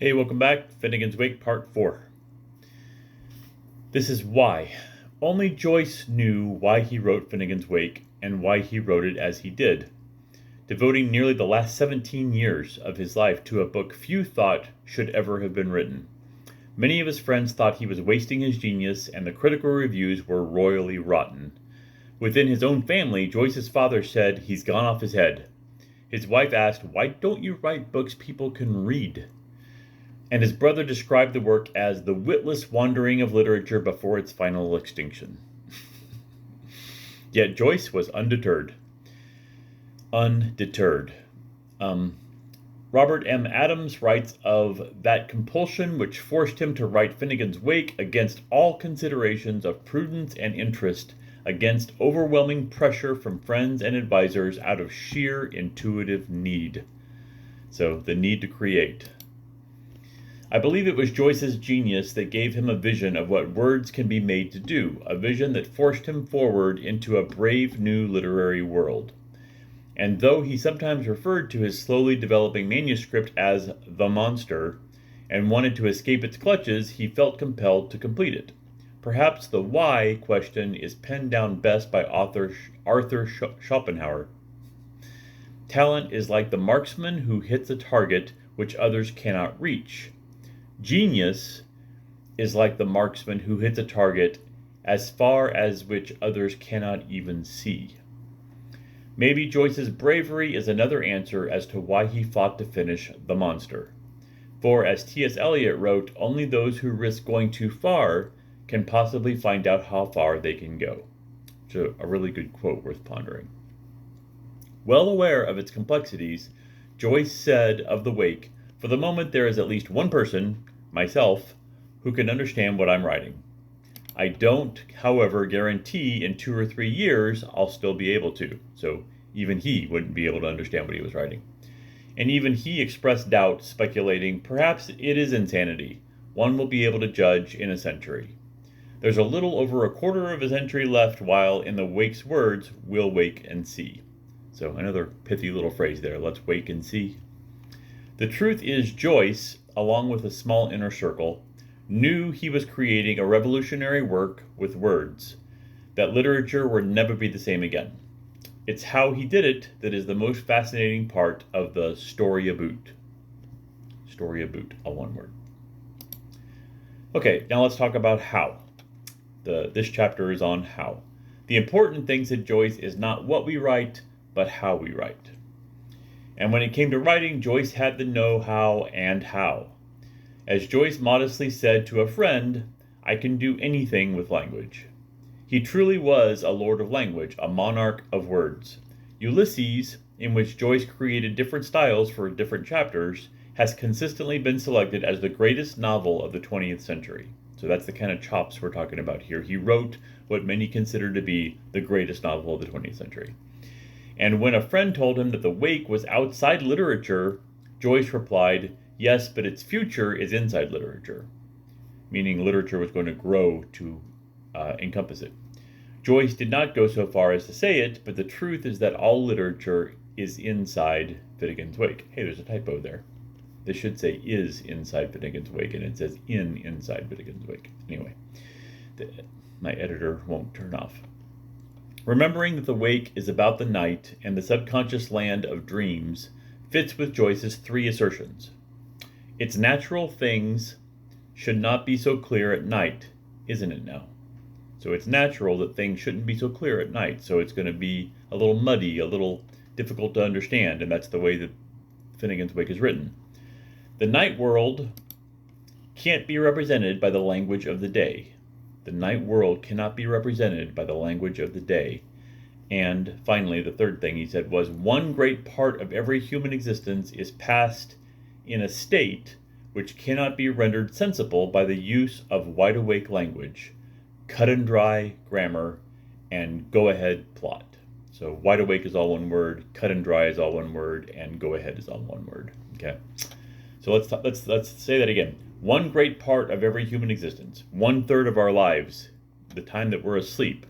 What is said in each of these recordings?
Hey, welcome back. Finnegans Wake, Part 4. This is why. Only Joyce knew why he wrote Finnegans Wake and why he wrote it as he did, devoting nearly the last 17 years of his life to a book few thought should ever have been written. Many of his friends thought he was wasting his genius, and the critical reviews were royally rotten. Within his own family, Joyce's father said he's gone off his head. His wife asked, "Why don't you write books people can read?" And his brother described the work as the witless wandering of literature before its final extinction. Yet Joyce was undeterred. Robert M. Adams writes of that compulsion which forced him to write Finnegans Wake against all considerations of prudence and interest, against overwhelming pressure from friends and advisors, out of sheer intuitive need. So, the need to create. I believe it was Joyce's genius that gave him a vision of what words can be made to do, a vision that forced him forward into a brave new literary world. And though he sometimes referred to his slowly developing manuscript as the monster, and wanted to escape its clutches, he felt compelled to complete it. Perhaps the why question is penned down best by author Arthur Schopenhauer. Talent is like the marksman who hits a target which others cannot reach. Genius is like the marksman who hits a target as far as which others cannot even see. Maybe Joyce's bravery is another answer as to why he fought to finish The Monster. For, as T.S. Eliot wrote, only those who risk going too far can possibly find out how far they can go. So, a really good quote worth pondering. Well aware of its complexities, Joyce said of The Wake, "For the moment there is at least one person, myself, who can understand what I'm writing. I don't, however, guarantee in 2 or 3 years I'll still be able to." So even he wouldn't be able to understand what he was writing. And even he expressed doubt, speculating, perhaps it is insanity. One will be able to judge in a century. There's a little over a quarter of a century left, while in the Wake's words, we'll wake and see. So another pithy little phrase there, let's wake and see. The truth is, Joyce, along with a small inner circle, knew he was creating a revolutionary work with words, that literature would never be the same again. It's how he did it that is the most fascinating part of the story aboot. Story aboot, all one word. Okay, now let's talk about how. This chapter is on how. The important thing, said Joyce, is not what we write, but how we write. And when it came to writing, Joyce had the know-how and how. As Joyce modestly said to a friend, "I can do anything with language." He truly was a lord of language, a monarch of words. Ulysses, in which Joyce created different styles for different chapters, has consistently been selected as the greatest novel of the 20th century. So that's the kind of chops we're talking about here. He wrote what many consider to be the greatest novel of the 20th century. And when a friend told him that The Wake was outside literature, Joyce replied, "Yes, but its future is inside literature," meaning literature was going to grow to encompass it. Joyce did not go so far as to say it, but the truth is that all literature is inside Finnegans Wake. Hey, there's a typo there. This should say is inside Finnegans Wake, and it says inside Finnegans Wake. Anyway, my editor won't turn off. Remembering that The Wake is about the night and the subconscious land of dreams fits with Joyce's 3 assertions. It's natural things should not be so clear at night, isn't it now? So it's natural that things shouldn't be so clear at night, so it's going to be a little muddy, a little difficult to understand, and that's the way that Finnegans Wake is written. The night world can't be represented by the language of the day. The night world cannot be represented by the language of the day. And finally, the third thing he said was, one great part of every human existence is passed in a state which cannot be rendered sensible by the use of wide-awake language, cut-and-dry grammar, and go-ahead plot. So wide-awake is all one word, cut-and-dry is all one word, and go-ahead is all one word. Okay. So let's say that again. One great part of every human existence, 1/3 of our lives, the time that we're asleep,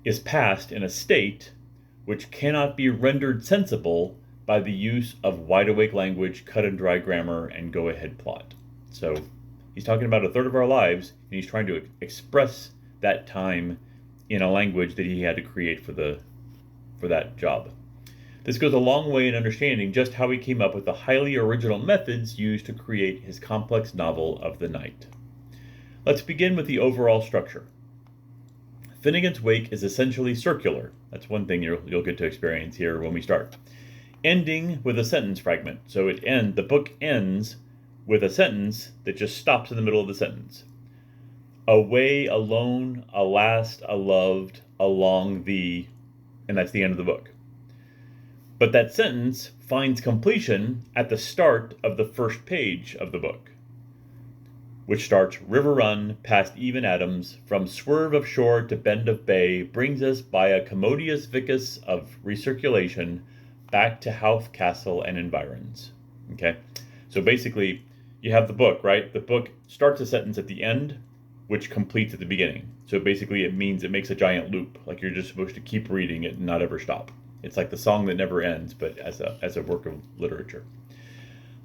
is passed in a state which cannot be rendered sensible by the use of wide-awake language, cut-and-dry grammar, and go-ahead plot. So he's talking about a third of our lives, and he's trying to express that time in a language that he had to create for that job. This goes a long way in understanding just how he came up with the highly original methods used to create his complex novel of the night. Let's begin with the overall structure. Finnegans Wake is essentially circular. That's one thing you'll get to experience here when we start. Ending with a sentence fragment. So the book ends with a sentence that just stops in the middle of the sentence. Away, alone, alast, aloved, along thee, and that's the end of the book. But that sentence finds completion at the start of the first page of the book, which starts, River run past even Adams, from swerve of shore to bend of bay, brings us by a commodious vicus of recirculation back to Howth Castle and environs. Okay, so basically you have the book, right? The book starts a sentence at the end, which completes at the beginning. So basically it means it makes a giant loop, like you're just supposed to keep reading it and not ever stop. It's like the song that never ends, but as a work of literature.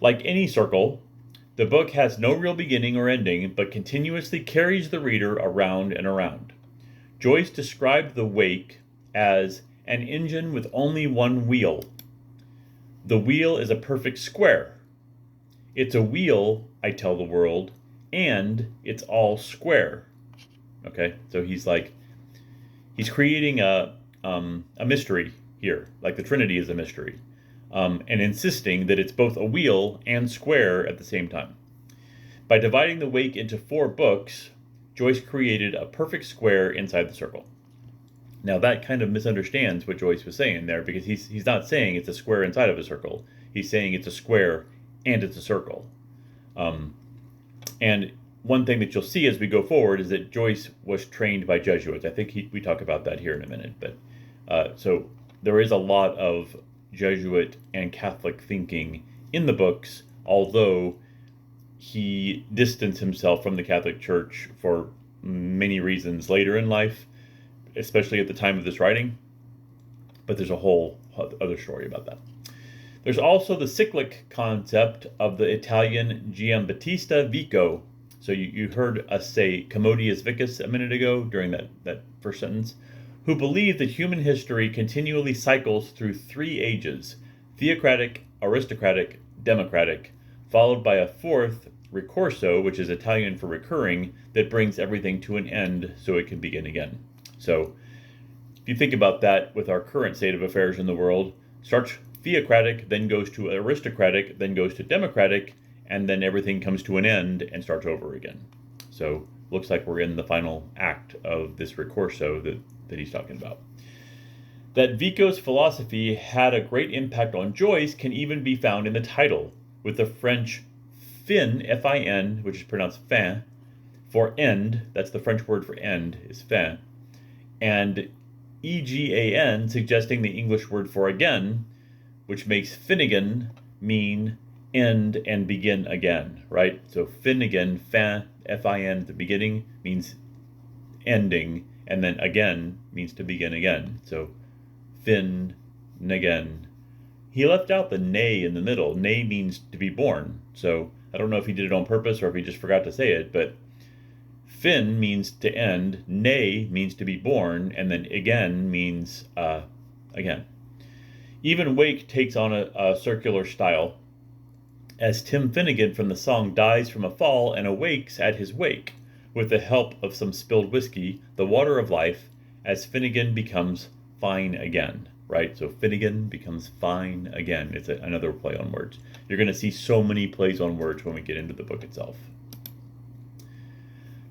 Like any circle, the book has no real beginning or ending, but continuously carries the reader around and around. Joyce described the wake as an engine with only one wheel. The wheel is a perfect square. It's a wheel, I tell the world, and it's all square. Okay, so he's creating a mystery here, like the Trinity is a mystery, and insisting that it's both a wheel and square at the same time. By dividing the wake into 4 books, Joyce created a perfect square inside the circle. Now that kind of misunderstands what Joyce was saying there, because he's not saying it's a square inside of a circle. He's saying it's a square and it's a circle. And one thing that you'll see as we go forward is that Joyce was trained by Jesuits. I think we talk about that here in a minute. But so there is a lot of Jesuit and Catholic thinking in the books, although he distanced himself from the Catholic Church for many reasons later in life, especially at the time of this writing. But there's a whole other story about that. There's also the cyclic concept of the Italian Giambattista Vico. So you heard us say commodious vicus a minute ago during that first sentence, who believe that human history continually cycles through 3 ages, theocratic, aristocratic, democratic, followed by a 4th, ricorso, which is Italian for recurring, that brings everything to an end so it can begin again. So if you think about that with our current state of affairs in the world, starts theocratic, then goes to aristocratic, then goes to democratic, and then everything comes to an end and starts over again. So looks like we're in the final act of this ricorso that he's talking about. That Vico's philosophy had a great impact on Joyce can even be found in the title, with the French fin, F-I-N, which is pronounced fin, for end, that's the French word for end, is fin, and E-G-A-N, suggesting the English word for again, which makes Finnegan mean end and begin again, right? So Finnegan, fin, F-I-N at the beginning, means ending, and then again means to begin again. So Finnegan. He left out the nay in the middle. Nay means to be born. So I don't know if he did it on purpose or if he just forgot to say it, but fin means to end, nay means to be born, and then again means again. Even Wake takes on a circular style, as Tim Finnegan from the song dies from a fall and awakes at his wake, with the help of some spilled whiskey, the water of life, as Finnegan becomes fine again, right? So Finnegan becomes fine again. It's another play on words. You're going to see so many plays on words when we get into the book itself.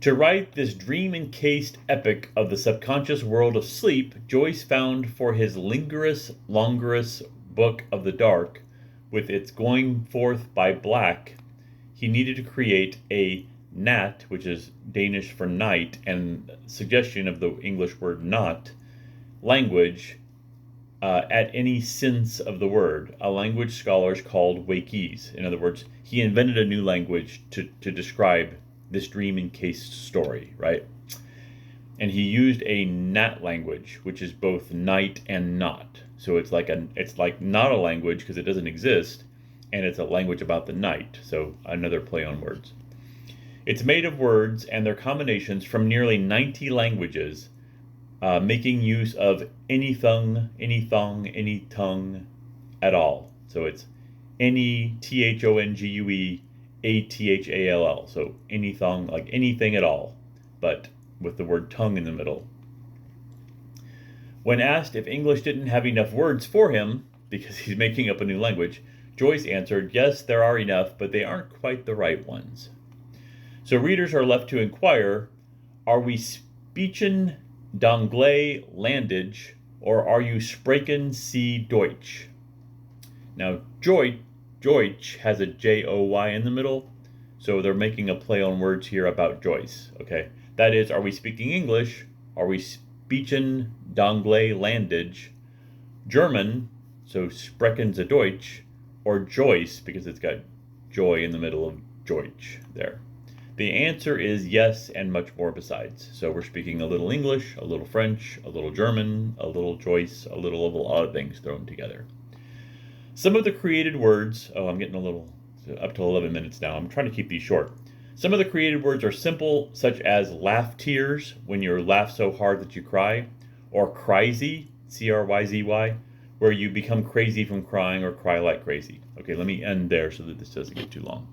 To write this dream-encased epic of the subconscious world of sleep, Joyce found for his longerous book of the dark, with its going forth by black, he needed to create a nat, which is Danish for night, and suggestion of the English word not, language at any sense of the word, a language scholars called Wakese. In other words, he invented a new language to describe this dream-encased story, right? And he used a nat language, which is both night and not. So it's like not a language because it doesn't exist, and it's a language about the night. So another play on words. It's made of words and their combinations from nearly 90 languages, making use of anything, anything, any tongue at all. So it's Thongueathall. So anything, like anything at all, but with the word tongue in the middle. When asked if English didn't have enough words for him, because he's making up a new language, Joyce answered, yes, there are enough, but they aren't quite the right ones. So readers are left to inquire, are we speechen d'anglais landage, or are you spreken Sie Deutsch? Now, Deutsch has a J-O-Y in the middle, so they're making a play on words here about Joyce, okay? That is, are we speaking English? Are we speechen d'anglais landage? German, so sprechen Sie Deutsch, or Joyce, because it's got joy in the middle of Deutsch there. The answer is yes, and much more besides. So we're speaking a little English, a little French, a little German, a little Joyce, a little of a lot of things thrown together. Some of the created words, I'm getting a little up to 11 minutes now. I'm trying to keep these short. Some of the created words are simple, such as laugh tears, when you laugh so hard that you cry, or cryzy, C-R-Y-Z-Y, where you become crazy from crying or cry like crazy. Okay, let me end there so that this doesn't get too long.